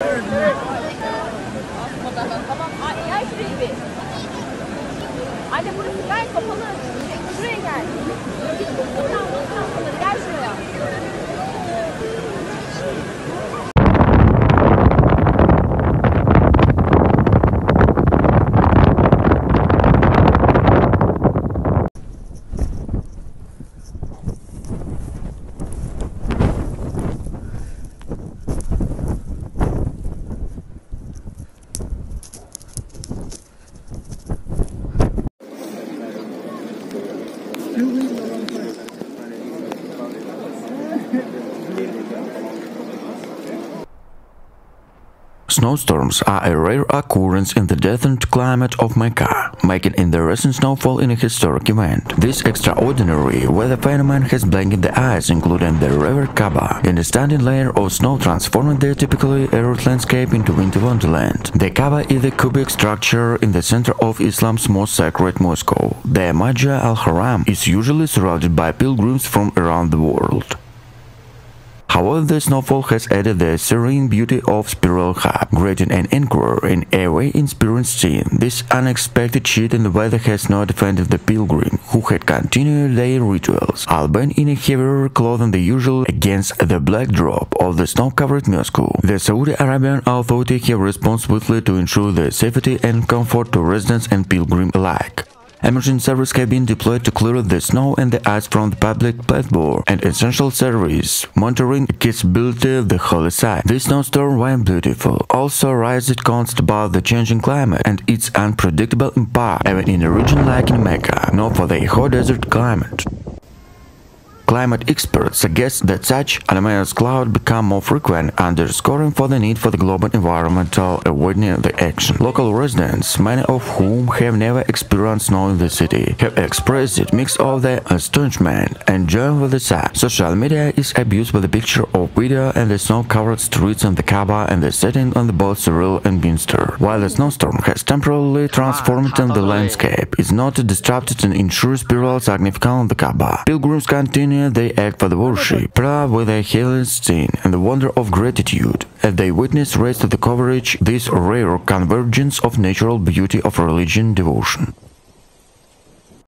Tamam, gel şuraya bir. Anne burası gayet kapalı. Şuraya gel. Gel şuraya. Snowstorms are a rare occurrence in the deterred climate of Mecca, making in the recent snowfall in a historic event. This extraordinary weather phenomenon has blinded the eyes, including the revered Kaaba, in a stunning layer of snow transforming the typically arid landscape into winter wonderland. The Kaaba is the cubic structure in the center of Islam's most sacred mosque. The Masjid al-Haram is usually surrounded by pilgrims from around the world. However, the snowfall has added the serene beauty of spiral hub, creating an anchor in a way inspiring scene. This unexpected shift in the weather has not offended the pilgrim, who had continued their rituals, albeit in a heavier clothing than usual against the backdrop of the snow-covered mosque. The Saudi Arabian authorities have responded swiftly to ensure the safety and comfort to residents and pilgrims alike. Emergency service have been deployed to clear the snow and the ice from the public platform, and essential service monitoring accessibility of the holy site. This snowstorm, while beautiful, also raised concerns about the changing climate and its unpredictable impact, even in a region like in Mecca, known for the hot desert climate. Climate experts suggest that such anomalous clouds become more frequent, underscoring for the need for the global environmental awareness the action. Local residents, many of whom have never experienced snow in the city, have expressed a mix of their astonishment and joy with the sight. Social media is abused with a picture of video and the snow-covered streets in the Kaaba and the setting on the both Cyril and Binster. While the snowstorm has temporarily transformed the landscape, it's not disrupted and ensures spiritual significance on the Kaaba. Pilgrims continue they act for the worship, proud with a healing scene and the wonder of gratitude, as they witness rest of the coverage, this rare convergence of natural beauty of religion devotion.